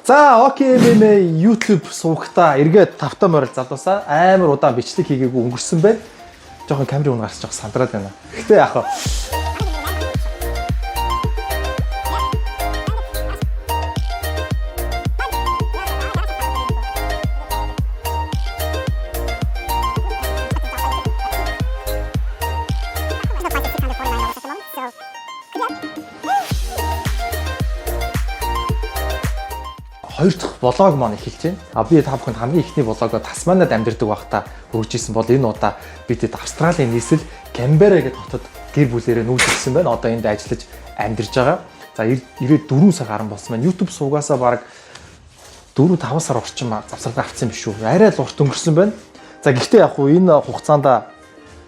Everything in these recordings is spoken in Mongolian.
За окей мэмэ YouTube суугтаа эргээд тавтаа морил залуусаа амар удаан бичлэг хийгээгүй өнгөрсөн байна. Жохон камерын гарч жоох сандраад байна. Гэтэ яах вэ? Хоёр дахь влог маань эхэлж байна. Би та бүхэнд хамгийн ихний влогоо Тасманид амьдардаг байхдаа хүргэжсэн бол энэ удаа бид Австралийн нийслэл Canberra гэдэг хотод гэр бүлээрээ нүүжсэн байна. Одоо энд ажиллаж амьдарч байгаа. За ирээд 4 сар гарсан болсон байна. YouTube суугаасаа бараг 4-5 сар орчим завсарга авсан биш үү? Арай л урт өнгөрсөн байна. За гэхдээ яг хуу энэ хугацаанд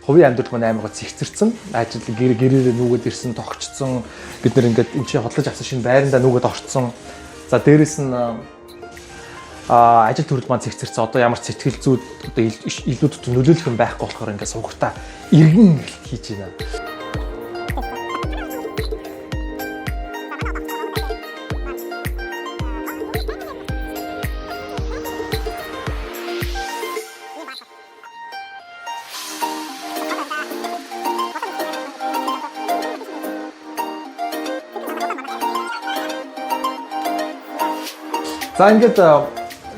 хувийн амьдрал маань амар гоо зэгцэрсэн. Ажил гэрээрээ нүгэд ирсэн, тогтцсон. Бид нэр ингээд энэ чинь хотлож авсан шинэ байрандаа нүгэд орцсон. За дээрэс нь ажил төрөл маань зэгцэрсэн. Одоо ямар сэтгэл зүйд одоо илүүд нөлөөлөх юм байхгүй болохоор ингээд сугартаа иргэн хийж байна. За ингээд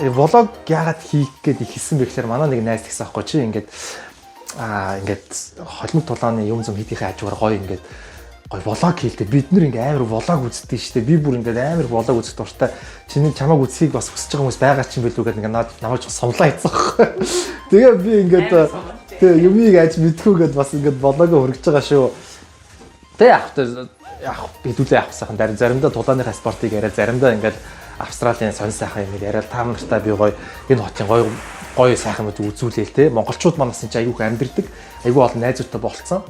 влог яагаад хийх гээд ихсэн бэ гэхээр манай нэг найз тэгсэн аахгүй чи ингээд холимог тулааны юм зам хийхээ хажуугаар гоё ингээд гоё влог хийлдэ бид нэр ингээд амар влог үздэг шүү дээ би бүр ингээд амар влог үзэх дуртай чиний чамааг үзхийг бас хүсэж байгаа хүмүүс байгаа ч юм билүү гэдэг ингээд намайг сумлаа хийсэн аахгүй тэгээ би ингээд тэгээ юмыг аж мэдхүүгээд бас ингээд влогоо хөргөж байгаа шүү тэгээ яг хэдүүлээ авах сайхан заримдаа тулааныхаа спортыг яриа заримдаа ингээд Австралийн сонь сайхан юм яриад та нартай би гоё энэ хотын гоё сайхан мэд үзүүлээл те монголчууд манаас энэ айгүйх амьдэрдэг айгүй олон найзуудтай болцсон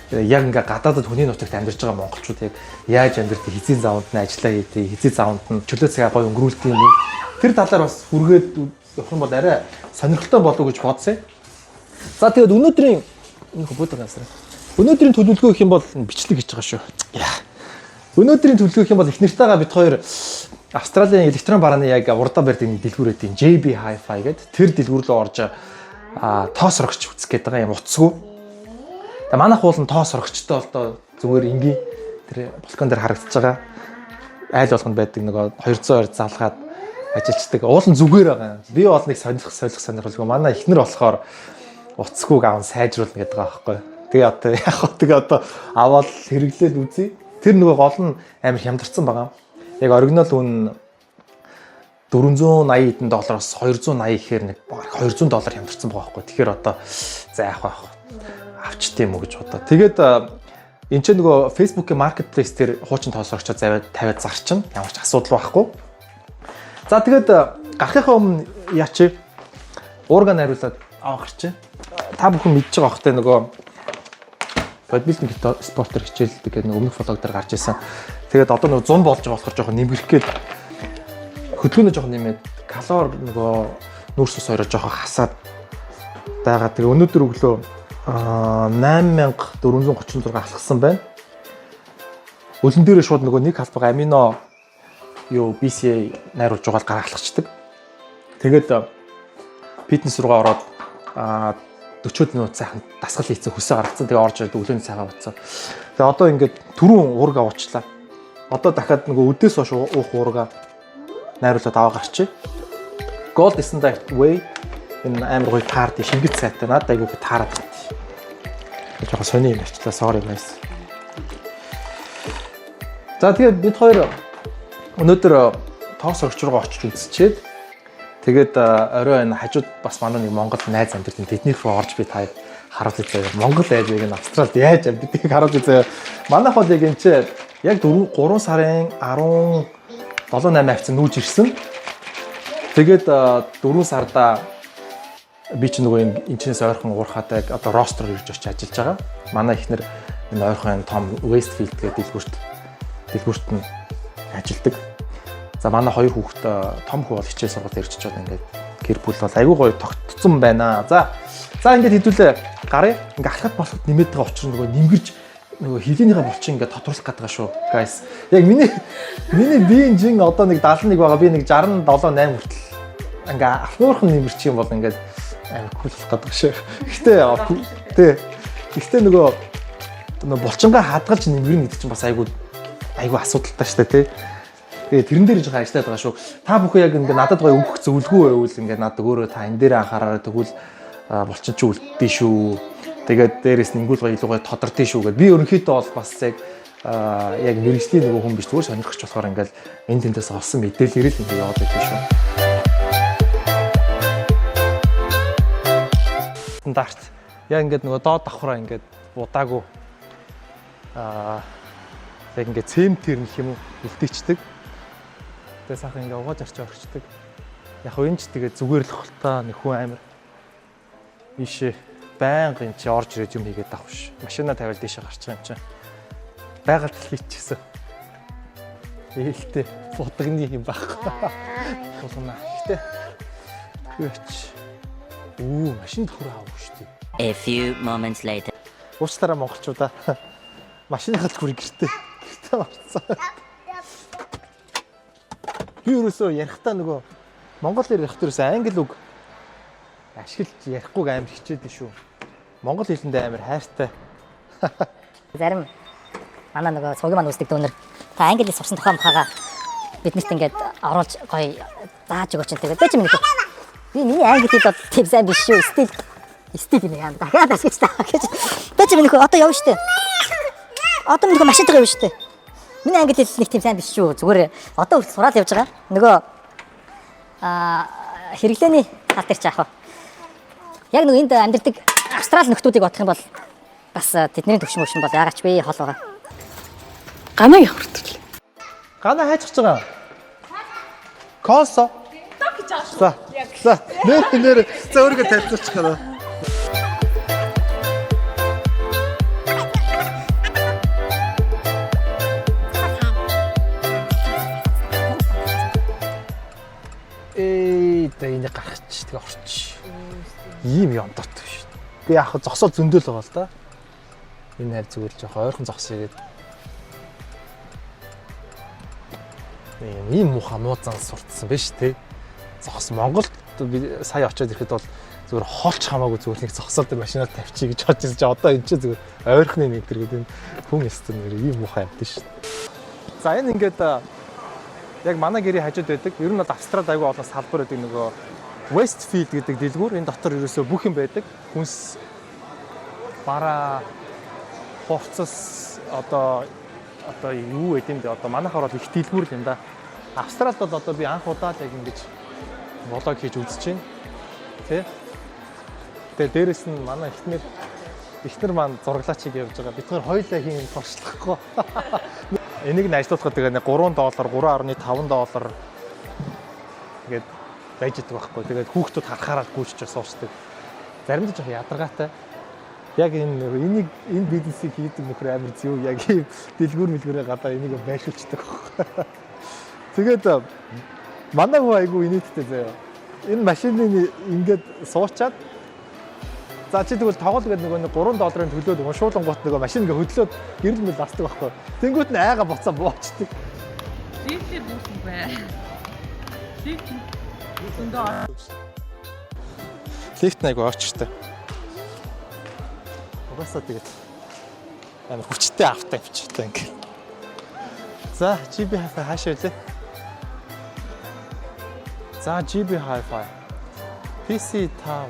яг ингээ гадаадд хүний нутагт амьдарч байгаа монголчууд яг яаж амьдэрдэг хизээ заавнд нь ажиллаа хийдэг хизээ заавнд нь чөлөө цагаа гоё өнгөрүүлдэг юм тэр талаар бас хүргээд явах юм бол арай сонирхолтой болов гэж бодсон. За тэгээд өнөөдрийн төлөвлөгөө гэх юм бол бичлэг хийж байгаа шүү. Өнөөдрийн төлөвлөгөө гэх юм бол их нартайгаа бид хоёр Австралийн электрон барааны яг урдаа барьдаг нэг дэлгүүр өгдөг JB Hi-Fi гэдэг тэр дэлгүүр рүү орж тоос орогч үзэх гээд байгаа юм утасгүй. Тэгээ манайх уул нь тоос орогчтой болдоо зүгээр ингийн тэр балкон дээр харагдаж байгаа. Айл болгонд байдаг нөгөө 200-оор залгаад ажиллаждаг. Уул нь зүгээр байгаа. Би бол нэг сонирхолгүй. Манай эхнэр болохоор утасгүйг аав сайжруулна гэдэг байгаа байхгүй. Тэгээ одоо аваад хэрэглээд үзье. Тэр нөгөө гол нь амар хямдарсан байгаа. Яг оригинал үн $480 $280 гэхээр нэг $200 хямдарсан байгаа байхгүй. Тэгэхээр одоо за яах авчт юм уу гэж бодоо. Тэгээд энэ ч нөгөө Facebook-ийн marketplace дээр хуучин тоос орогчоо тавиад зарчин ямар ч асуудал байхгүй. За тэгээд гарахынхаа өмнө яач уурга найруулад авахарч. Та бүхэн мэдж байгаа хөөхтэй нөгөө бодибилдинг спортер хичээлдэг гэдэг нэг өмнөх влог дээр гарч ирсэн. Тэгээд одоо нэг 100 болж байгаа болохоор жоохон нэмгэрх гээд хөдөлгөөнөө жоохон нэмээд калори нөгөө нүүрс ус хоёроо жоохон хасаад байгаа. Тэгээ өнөөдөр өглөө 8436 алхсан байна. Өлөн дээрээ шууд нөгөө нэг халбаг амино BCA найруулж байгаа л гаргалахчдаг. Тэгээд фитнес руугаа ороод 40 минут сайхан дасгал хийцэн хөсөө гаргацсан. Тэгээ орж ирээд өглөөний цайгаа утсан. Тэгээ одоо ингээд түрүүн уурга уучлаа. Одоо дахиад нөгөө өдөөс хойш уух уурга найруулад аваа гарчээ. Gold Standard Way энэ амар гоё таард шингэц сайтай надад айгүй таарад байна. Жохоо сони юм арчлаа sorry guys. За тэгээд бид хоёр өнөөдөр тоос орогч руугаа очиж үзчихээд тэгээд орой энэ хажууд бас манай нэг Монгол найз амьдардаг тэднийх рүү орж би та харуулж байгаа. Монгол найз яг энэ Австралид яаж амьддаг харуулж байгаа. Манайх бол яг энэ чи яг 3 сарын 17-8 авцсан нүүж ирсэн. Тэгээд 4 сарда би ч нөгөө энэчнээс ойрхон уурхаатай одоо ростер ирж очиж ажиллаж байгаа. Манай ихнэр энэ ойрхон Том Westfield гэдэг дэлгүүрт нь ажилладаг. За манай хоёр хүүхэд том хүү бол хичээл сургалт ирж чад ингээд гэр бүл бол айгүй гоё тогтцсон байна. За ингээд хэдүүлээ гарыг ингээд алхах болоход нэмээд байгаа учраас нөгөө нэмгэрж нөгөө хилийнийхээ булчин ингээд тодруулах гэдэг шүү. Guys. Яг миний биеийн жин одоо нэг 71 байгаа. Би нэг 67 8 хүртэл ингээ алхуурхан нэмэрч юм бол ингээд амар кулах гэдэг шүү. Гэхдээ нөгөө булчингаа хадгалж нэмэрнэ гэдэг чинь бас айгүй асуудалтай шүү дээ, тий. Тэгээ тэрэн дээр жоохон ажиллаад байгаа шүү. Та бүхэн яг ингээ надад гоё өгөх зөвлөгөө байвал ингээ надад өөрөө та энэ дээр анхаараа тэгвэл булчин чи үлддээ шүү. Тэгээд дээрээс нь ингүүл гоё илүү гоё тодордөө шүү гэд. Би ерөнхийдөө бол бас яг мэрэгжлийн нөгөө хүн биш зүгээр сонирхч болохоор ингээл энэ тэндээс олсон мэдээлэлээр л ингээ яваад байдаг шүү. Стандарт. Яг ингээд нөгөө доод давхраа ингээд удаагүй яг ингээд цемтэр нэх юм үлдээчдэг. Тэгээ сайхан ингээ угааж арч орчдөг. Яг энэ ч тэгээ зүгээр л хөлтөө нэг хүн амир ийшээ байнга энэ чи орж ирээд юм хийгээд авах ш. Машина тавиал дээшээ гарч байгаа юм чинь. Байгаль хийчихсэн. Ээлтэй фотогны юм байхгүй. Тулна. Гэтэ. Хөөч. Машин тохроо авах шүү дээ. A few moments later. Уучлаарай монголчуудаа. Машиныхаа хүрээ гэртээ орцсон. Би ерөөсөө ярихтаа нөгөө монгол ярих төрөөс англи үг ашиглаж ярихгүй амар хичээдэн шүү. Монгол хэлэндээ амар хайртай. Зарим манай нөгөө цуг маань үздэг дүүнэр та англи сурсан тухай махаага биднэрт ингээд оруулж гоё зааж өгөөч энэ тэгээд чи минь би миний англи хэл бол тийм сайн биш шүү. Стил нэг юм дахиад асууж таа гэж. Чи минь одоо явна штэ. Одоо минь машинтайгаа явна штэ. Миний англи хэл нэг тийм сайн биш шүү. Зүгээр одоо хүртэл сураад явж байгаа. Нөгөө хэрэглээний тал дээр ч яах вэ? Яг нөгөө энд амьдардаг Австрали нөхдүүдийг бодох юм бол бас тэдний төвшин бол яагаад ч би хол байгаа. Ганаа ямар төрлөө. Ганаа хайчих байгаа. Косо. За. Нэр өөргө тавьчих гэнэ. Энийг гаргач тэгээ орч. Ийм юм дот шүү. Би яг зогсоод зөндөөл байгаа л да. Энэ хайр зүгээр л жоохон ойрхон зогсоо игээд. Ийм муха муузан сурцсан биш тий. Зогс Монголд би сая очиод ирэхэд бол зүгээр хоолч хамаагүй зүгээр нэг зогсоод тэр машинаар тавьчих гэж бодож байсан чи одоо энэ чинь зүгээр ойрхны нэг тэр гэдэг хүн эстер нэр ийм муха явдсан шүү. За энэ ингээд яг манай гэрийн хажууд байдаг. Ер нь бол Австралид аягүй олон салбар байдаг нөгөө Westfield гэдэг дэлгүүр. Энэ дотор ерөөсөө бүх юм байдаг. Хүнс бараа хувцас одоо юу гэдэм бэ? Одоо манайхаар бол их дэлгүүр л юм да. Австралид бол одоо би анх удаа л яг ингэж влог хийж үзэж байна. Тэ? Тэгээ дээрэс нь манай эхнэр маань зураглаачиг явж байгаа. Бид хоёр хоёулаа хийн туршлахгүй. Энийг нь ажиллуулахад тэгээ $3, $3.5 гээд байж идэг байхгүй. Тэгээд хүүхдүүд харахаараа гүйчих суучдаг. Заримдаа жоох ядаргаатай. Яг энэ бизнесийг хийдэг нөхөр амар зөв яг ийм дэлгүүрээ гадаа энийг байшуулцдаг байхгүй. Тэгээд манай хөө айгу инээдтэй заяа. Энэ машины ингээд суучаад за чи тэгвэл тоглол гэдэг нөгөө $3 төлөөд уншуулан гот нөгөө машин ингээ хөдлөөд гэрэл мэл ластдаг байхгүй. Тэнгүүт нь айга буцаа буучдаг. Лифтээр буусан бай. Лифт айгу орчтой. Угаасаа тэгээд амар хүчтэй авто авчихтай ингээ. За GB Hi-Fi хаашаа үлээ. За GB Hi-Fi. PC Town.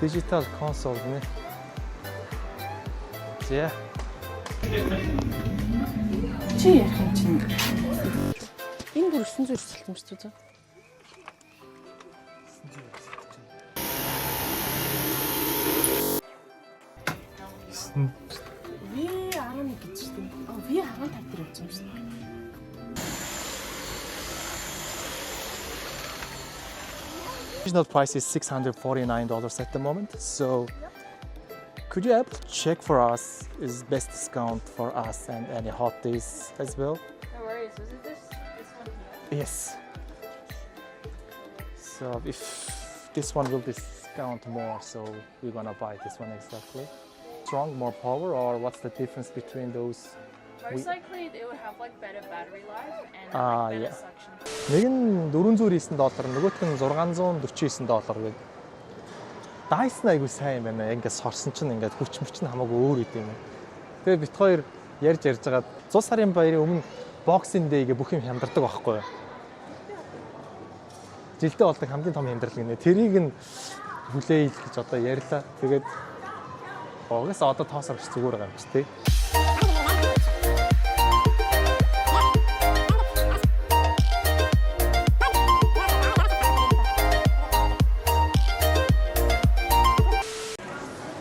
Digital console нэ. Зэ. Чи ярих юм чинь. Энэ бүр 900 өрсөлт юм шүү дээ. V11 гэж шүү дээ. V15 дээр явж байгаа шүү дээ. Original price is $649 at the moment. So could you help check for us is best discount for us and any hot days as well? No worries. Was it this one? Yes. So if this one will discount more, so we're gonna buy this one exactly. strong, more power, or what's the difference between those? Motorcycling, it would have like better battery life and Ah, like better yeah. suction. Нэг нь $409, нөгөөх нь $649 гэдэг. Dyson айгуу сайн юм байна. Ингээд сорсон чинь ингээд хүч мөч нь хамаагүй өөр үт юм. Тэгээ бит хоёр ярьж байгаад 100 сарын баярын өмнө боксинг дэйгээ бүх юм хямдардаг байхгүй юу? Жилдээ болдог хамгийн том хямдрал гинэ. Тэрийг нь хүлээе гэж одоо ярьлаа. Тэгээд угаас одоо тоосоор ч зүгээр байгаа юм чи тээ.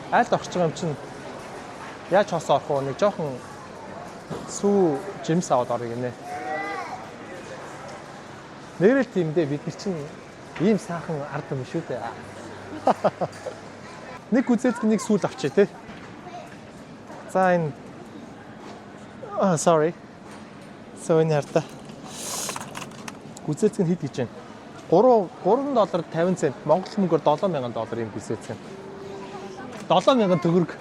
Айлд орчих юм чинь яаж хоосоо орох вэ? Нэг жоохон сүү жимс аваад орё гинэ. Нэрэл тиймдээ бид нар чинь ийм сайхан ард юм шүү дээ. Нэг үзэлт нэг сүүл авчи тээ. За энэ sorry. So энэ харта. Үзэлт нь хэд гэж байна? $3.50. Монгол мөнгөөр $7,000 юм үзэлт нь. 7,000 төгрөг.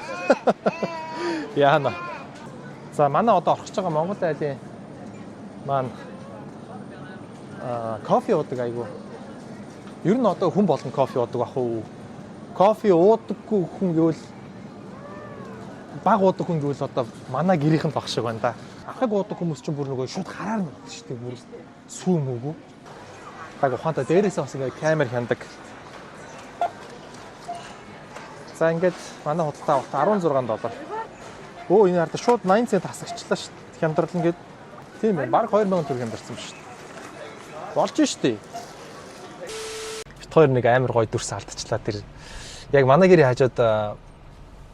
Яана. За манай одоо орох гэж байгаа Монгол айлын маань кофе уудаг айгу. Ер нь одоо хүн болгон кофе уудаг бах уу? Кофе уудаггүй хүн гэвэл баг уудаг хүн гэвэл одоо манай гэрийнхэн баг шиг байна да. Ахыг уудаг хүмүүс чинь бүр нөгөө шууд хараар нь уудаг шүү дээ. Бүр сүү мөгөө. Баг ухаантай дээрээсээ бас ингээ камер хяндаг. За ингээд манай худалдаа авах $16. Өө энэ хараа шууд 80 цент хасагчлаа шүү дээ. Хямдрал ингээд тийм ээ. Бараг 2,000 төгрөг хямдарсан шүү дээ. Болж шүү дээ. Бит хоёр нэг амар гоё дүрс алдчихлаа тэр. Яг манай гэрийн хажууд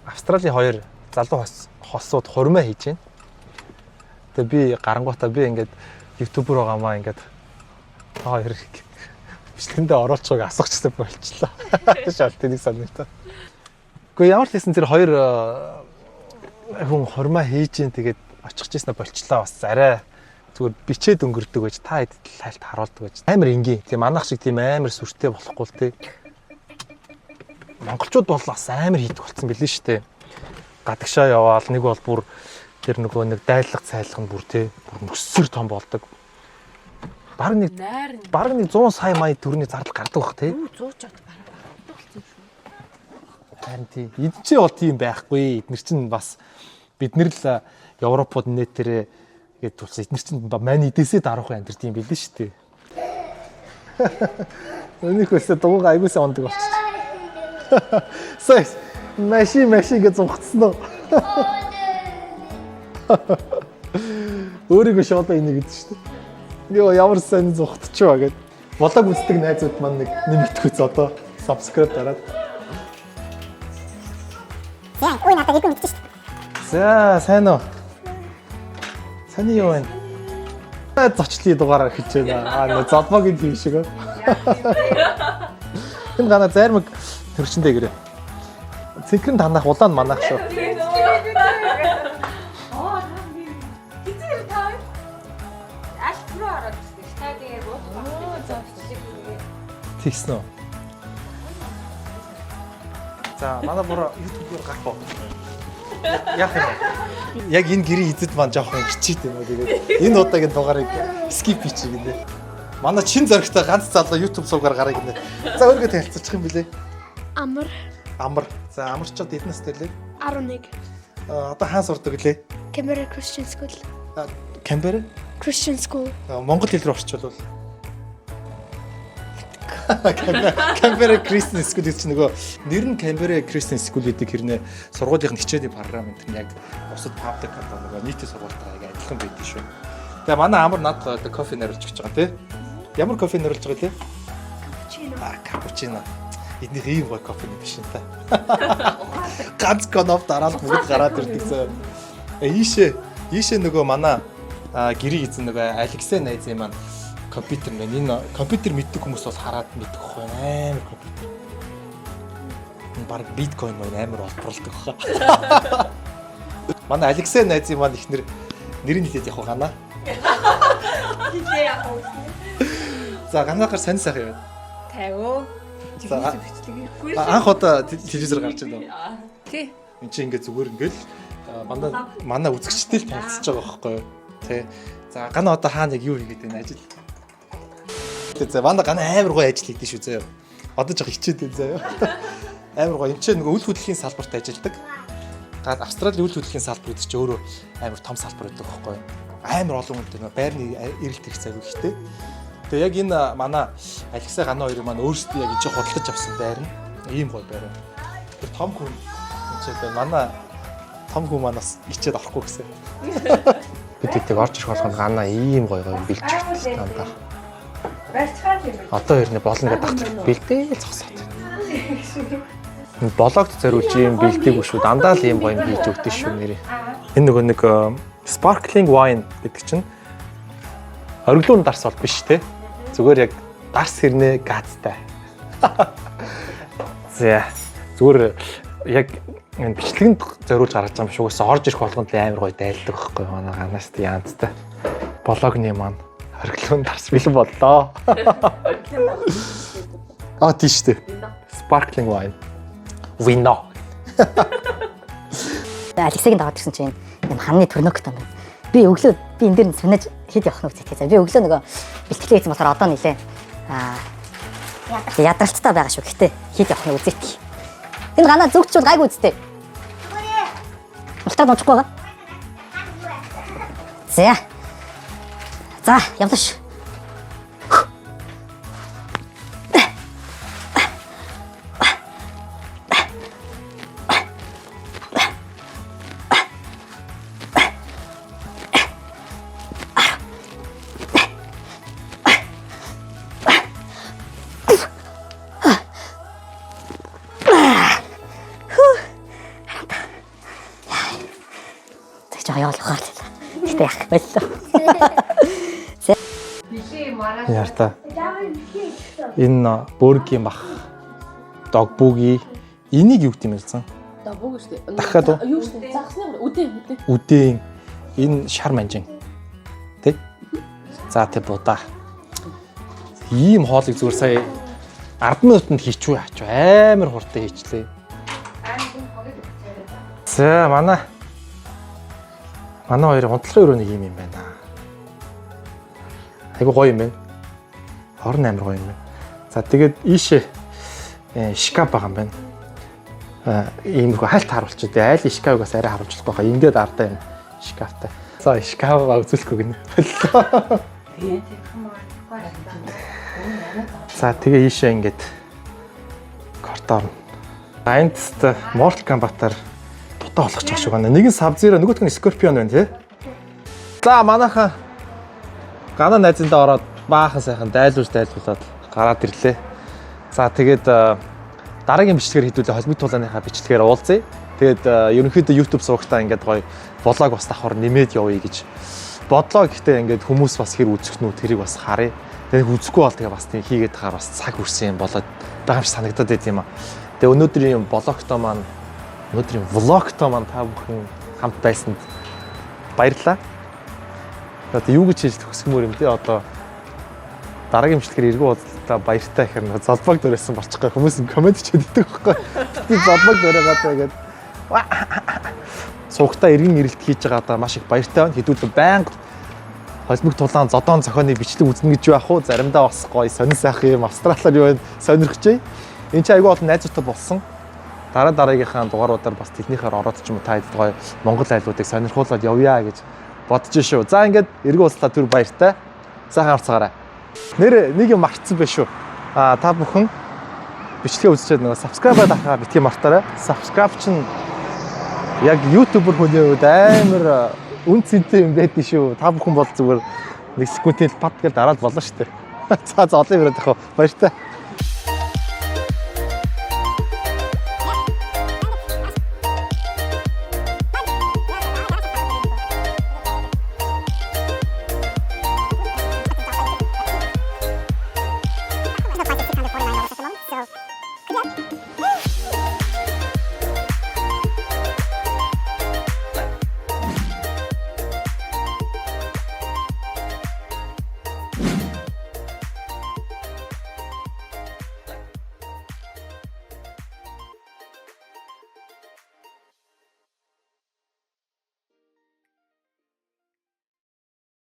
Австралийн хоёр залуу хосууд хурмаа хийж байна. Тэгээ би гарангуутаа би ингээд ютубер байгаамаа ингээд хоёр бичлэгэндээ оруулчихыг асуучихсан болчихлоо. Шалт нэг санагдаа. Гэхдээ ямар ч хэлсэн тэр хоёр хүн хурмаа хийж ин тэгээд очих гэжсэн болчлаа бас арай зүгээр бичээд өнгөрдөг байж та хэд хайлт харуулдаг байж амар энгийн тийм манах шиг тийм амар сүртэй болохгүй л тий. Монголчууд бол бас амар хийдэг болсон билээ шүү дээ. Гадагшаа яваал нэг бол бүр тэр нөгөө нэг дайлах цайлах нь бүр тий бүр өссөр том болдог. Бараг нэг 100 сая мая төгрөний зардал гардаг бах тий. 100 ч бараг болсон шүү. Харин тий. Эд чи бол тийм байхгүй. Эднэр чинь бас бид нэр л Европод нэтэрээ гээд тулс эднэр чинь мань эдээсээ дарах амьдрт юм билээ шүү дээ. Өнийг өсө дугуйг айгуусаа ондог болчих. Сайс машин гэж зунхацсан уу? Өөрийгөө шоолоо энийг гэдэг шүү дээ. Йоо ямар сайн зунхтчихваа гэд. Болог үздэг найзууд маань нэг нэмэгдэхүйц одоо subscribe дараад. За, ой надад идэв мэдчих шүү дээ. За, сайн уу? Сайн юу вэ? Зочлын дугаараар хийж байна. Нэг зодмогийн тийм шиг. Энэ гана зармаг төрчөндөө гэрээ. Цэнхрэн танах улаан манах шүү. Тэгсэн үү? За, манай бүр YouTube-ээр гарах уу? Яах юм бэ? Яг энэ гэрийн эзэд маань жоохон хичээд юм уу тэгээд энэ удаагийн дугаарыг skip хийчих гинэ. Манай чин зөрөгтэй ганц залуу YouTube суугаар гараа гинэ. За өөргөө танилцуулчих юм билээ. Амар. За амарчууд эднээс төлөө. 11. Одоо хаан сурдаг лээ? Canberra Christian School. Canberra Christian School. Монгол хэл рүү орчуулвал Canberra Christian School гэж нөгөө нэр нь Canberra Christian School гэдэг хэрнээ сургуулийн хичээлийн програм энэ нь яг бусад паблик нөгөө нийтийн сургуультайгаа яг адилхан байдаг шүү. Тэгээ манай амар надад кофе нэрлж гэж байгаа тий. Ямар кофе нэрлж байгаа тий? Cappuccino. Cappuccino. Эднийх ийм гой кофе биш юм та. Ганц коноп дараалал бүгд гараад ирдэг зөө. Ийшээ нөгөө манай гэрийн эзэн нөгөө Алексей найз юм маань компьютер мэн энэ компьютер мэддэг хүмүүс бол хараад мэддэг байхгүй амар компьютер. Энэ баг биткойн мөн амар олборлдог хаа. Манай Алексей найз юм маань ихнэр нэрийг хэлээд явах гана. Хэлээ яах вэ? За ганахаар сонь сайхан юм. Тавиу. Анх удаа телевизээр гарч байна уу? Тий. Энд чинь ингээд зүгээр ингээд манай үзэгчтэй л танилцж байгаа байхгүй юу? Тэ. За гана одоо хаана яг юу хийгээд байна ажил. За манай гана амар гоё ажил хийдэж шүү заяа. Одоо жоох хичээд байна заяа. Амар гоё. Энд чинь нөгөө үл хөдлөлийн салбарт ажилладаг. Гаад Австралийн үл хөдлөлийн салбар гэдэг чинь өөрөө амар том салбар гэдэг байхгүй юу? Амар олон хүнтэй нөгөө байрны эрэлт их цаг ихтэй. Тэгээ яг энэ манай Алексей гана хоёрыг маань өөрсдөө яг энэ худалдаж авсан байр нь ийм гоё байр. Тэр том хүн энэ байна. Манай том хүн манаас ичээд авахгүй гэсэн. Бид тэгтэг орж ирэх болгонд гана ийм гоё бэлчигдсэн дандаа. Одоо хэрнээ болно гэдэг тагтар бэлдээ зогсоод. Блогт зориулж ийм бэлдээг шүү. Дандаа л ийм гоё юм хийж өгдөө шүү нэрээ. Энэ нөгөө нэг sparkling wine гэдэг чинь ориглон дарс бол биш те. Зүгээр яг дарс хэрнээ газтай. За зүгээр яг энэ бичлэгэнд зориулж гаргаж байгаа юм шиг уусаа орж ирэх болгонд л амар гоё дайлдаг байхгүй манай ганаас янзтай. Блогны маань ориглон дарс бэлэн боллоо. Тийш дээ. Sparkling wine. Вино. Алексейгийн даваад ирсэн чинь юм ханны төрнөг юм байна. Би өглөө би энэ дээр нь сүнэж хэд явах нь үзэх. Би өглөө нөгөө бэлтгэлээ хийсэн болохоор одоо нилээ ядаралцтай байгаа шүү. Гэхдээ хэд явах нь үзэх. Энэ ганаа зүгчүүл гайг үзтээ. Мултаа нуучихгүй байгаа. За явлаа ш. Яваалгаа. Гэтэ яах байлаа. Ярта. Энэ бөргийн бах. Догбүги. Энийг юу гэдэг юм хэлсэн? Догбүг шүү дээ. Дахиад уу? Юу шүү дээ? Загсны үдээ. Үдэн. Энэ шар манжин. Тэ? За тэ будаа. Ийм хоолыг зүгээр сая 10 минутанд хийчихв яач амар хурдан хийчлээ. За манай хоёр унтлахын өрөөний юм байна. Айгу гоё юм байна. Хорн амар гоё юм байна. За тэгээд ийшээ шкаф байгаа юм байна. Иймэрхүү хальт харуулчихдээ айл шкафгаас арай харуулчихлахгүй хаа. Ингээд ардаа юм шкафтай. За шкафаа үзүүлэхгүй гинэ. За тэгээ ийшээ ингээд картон. Айнтст Mortal Kombat-аар дутаа болох ч шиг байна. Нэг нь Sub-Zero, нөгөөх нь Scorpion байна тий. За манайхан гана найзандаа ороод баахан сайхан дайлуулаад гараад ирлээ. За тэгээд дараагийн бичлэгээр хэдүүлээ холбогд тулааныхаа бичлэгээр уулзъя. Тэгээд ерөнхийдөө YouTube суугтаа ингээд гоё влог бас давхар нэмээд явъя гэж бодлоо. Гэхдээ ингээд хүмүүс бас хэр үзэх нь тэрийг бас харъя. Тэгээд үзэхгүй бол тэгээ бас тийм хийгээд хаар бас цаг хүрсэн юм болоод байгаа юм шиг санагдаад байт юм аа. Тэгээ өнөөдрийн влогтоо маань та бүхэн хамт байсанд баярлалаа. Одоо юу гэж хэлж төгсгмөр юм те одоо дараагийн бичлэгээр эргүү уулзалтаа баяртай ихэр нэг золбог дөрөөсөн болчих гэх хүмүүс комент ч хийдэг байхгүй. Би золбог дөрөөгаад тэгээд суугтаа эргэн ирэлт хийж байгаа одоо маш их баяртай байна. Хэдүүлээ байнга холбог тулаан зодоон зохионы бичлэг үзнэ гэж яах вэ? Заримдаа бас гоё сонир сайхан юм Австралиар юу вэ? Сонирхчээ. Энд чинь айгүй олон найзуудтай болсон. Дараагийнхаа дугааруудаар бас техникээр ороод ч юм уу та хэд гоё Монгол айлуудыг сонирхуулаад явъя гэж бодож шүү. За ингээд эргэн уулзлаа түр баяртай. Сайхан орцгаарай. Нэр нэг юм мартсан байх шүү. Та бүхэн бичлэгээ үзчихэд нөгөө subscribe дарахаа битгий мартаарай. Subscribe чинь яг YouTuber хүний хувьд амар үн цэнтэй юм байдаг шүү. Та бүхэн бол зүгээр нэг секундын пат гэж дараад болно шүү дээ. За олон юм яриад авах баяртай.